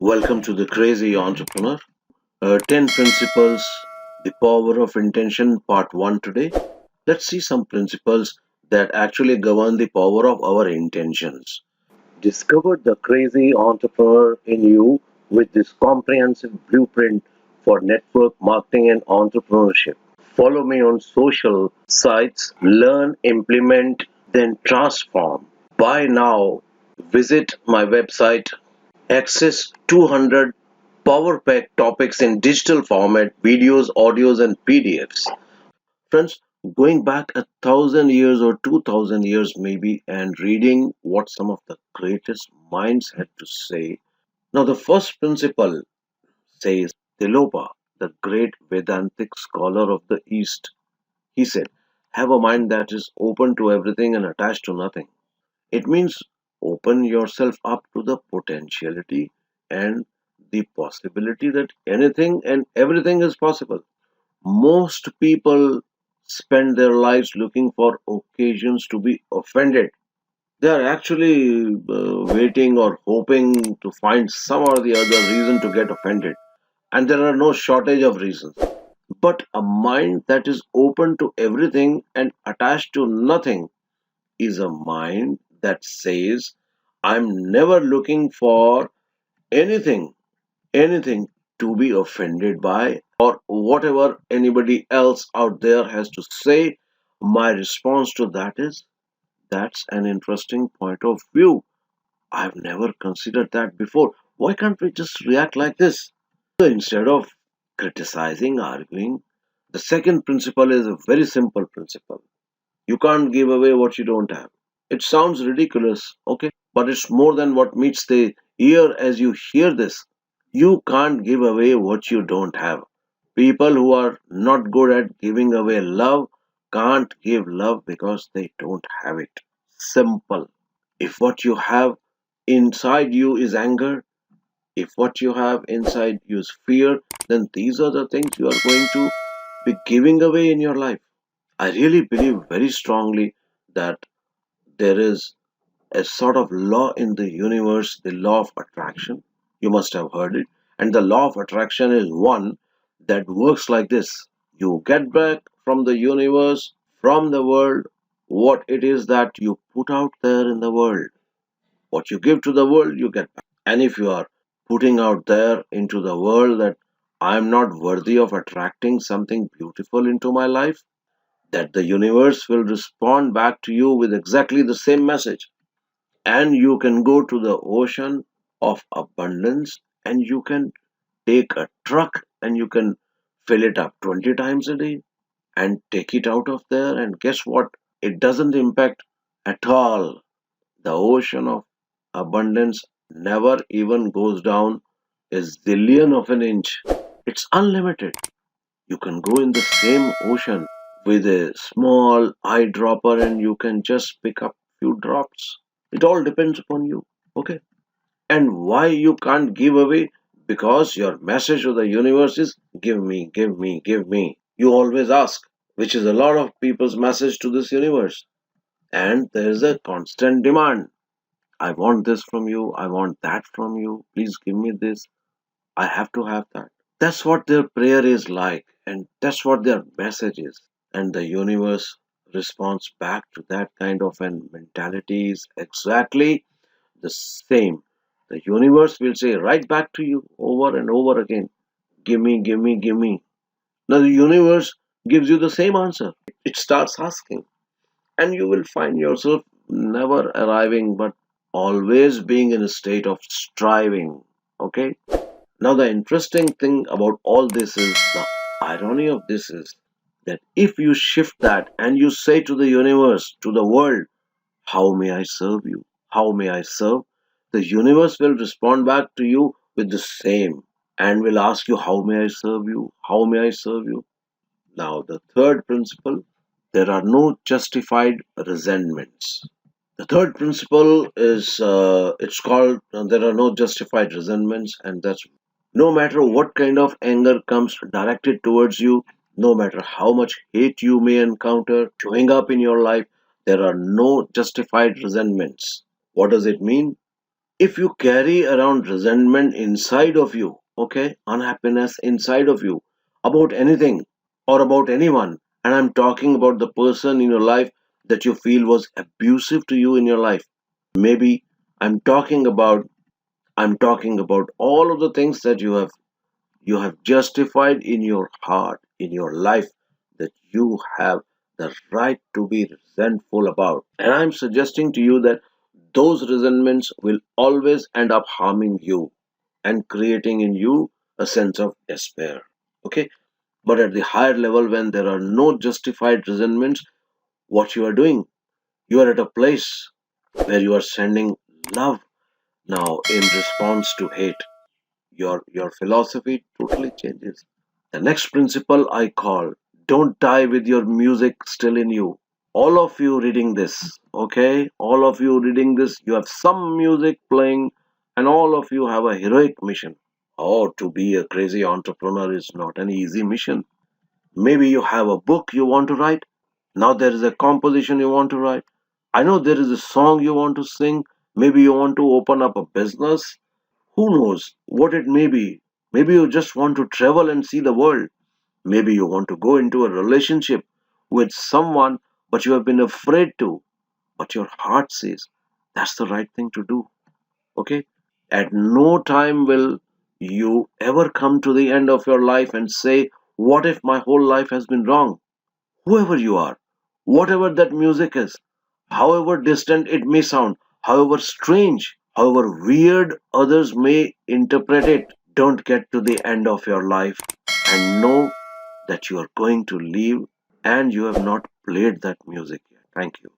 Welcome to the Crazy Entrepreneur. 10 Principles, The Power of Intention, Part 1 today. Let's see some principles that actually govern the power of our intentions. Discover the crazy entrepreneur in you with this comprehensive blueprint for network marketing and entrepreneurship. Follow me on social sites, learn, implement, then transform. By now, visit my website. Access 200 power pack topics in digital format, videos, audios, and PDFs. Friends, going back 1,000 years or 2,000 years maybe and reading what some of the greatest minds had to say. Now, the first principle says Tilopa, the great Vedantic scholar of the East, he said, have a mind that is open to everything and attached to nothing. It means open yourself up to the potentiality and the possibility that anything and everything is possible. Most people spend their lives looking for occasions to be offended. They are actually waiting or hoping to find some or the other reason to get offended. And there are no shortage of reasons. But a mind that is open to everything and attached to nothing is a mind that says, I'm never looking for anything, anything to be offended by or whatever anybody else out there has to say. My response to that is, that's an interesting point of view. I've never considered that before. Why can't we just react like this? So instead of criticizing, arguing, the second principle is a very simple principle. You can't give away what you don't have. It sounds ridiculous, okay? But it's more than what meets the ear as you hear this. You can't give away what you don't have. People who are not good at giving away love can't give love because they don't have it. Simple. If what you have inside you is anger, if what you have inside you is fear, then these are the things you are going to be giving away in your life. I really believe very strongly that there is a sort of law in the universe, the law of attraction. You must have heard it. And the law of attraction is one that works like this: you get back from the universe, from the world, what it is that you put out there in the world. What you give to the world, you get back. And if you are putting out there into the world that I am not worthy of attracting something beautiful into my life, that the universe will respond back to you with exactly the same message. And you can go to the ocean of abundance and you can take a truck and you can fill it up 20 times a day and take it out of there. And guess what? It doesn't impact at all. The ocean of abundance never even goes down a zillion of an inch. It's unlimited. You can go in the same ocean with a small eyedropper and you can just pick up few drops. It all depends upon you. Okay. And why you can't give away? Because your message to the universe is give me, give me, give me. You always ask, which is a lot of people's message to this universe. And there is a constant demand. I want this from you. I want that from you. Please give me this. I have to have that. That's what their prayer is like, and that's what their message is. And the universe responds back to that kind of an mentality is exactly the same. The universe will say right back to you over and over again, give me, give me, give me. Now the universe gives you the same answer. It starts asking, and you will find yourself never arriving but always being in a state of striving. Okay? Now, the interesting thing about all this is the irony of this is that if you shift that and you say to the universe, to the world, how may I serve you? How may I serve? The universe will respond back to you with the same and will ask you, how may I serve you? How may I serve you? Now, the third principle, there are no justified resentments. The third principle is it's called there are no justified resentments, and that's no matter what kind of anger comes directed towards you, no matter how much hate you may encounter showing up in your life, there are no justified resentments. What does it mean? If you carry around resentment inside of you, okay, unhappiness inside of you about anything or about anyone, and I'm talking about the person in your life that you feel was abusive to you in your life. Maybe I'm talking about I'm talking about all of the things that you have justified in your heart, in your life, that you have the right to be resentful about. And I'm suggesting to you that those resentments will always end up harming you and creating in you a sense of despair. Okay? But at the higher level, when there are no justified resentments, what you are doing, you are at a place where you are sending love now in response to hate. Your philosophy totally changes. The next principle I call, don't die with your music still in you. All of you reading this, okay? All of you reading this, you have some music playing, and all of you have a heroic mission. Oh, to be a crazy entrepreneur is not an easy mission. Maybe you have a book you want to write. Now there is a composition you want to write. I know there is a song you want to sing. Maybe you want to open up a business. Who knows what it may be? Maybe you just want to travel and see the world. Maybe you want to go into a relationship with someone, but you have been afraid to. But your heart says that's the right thing to do. Okay? At no time will you ever come to the end of your life and say, what if my whole life has been wrong? Whoever you are, whatever that music is, however distant it may sound, however strange, however weird others may interpret it, don't get to the end of your life and know that you are going to leave and you have not played that music yet. Thank you.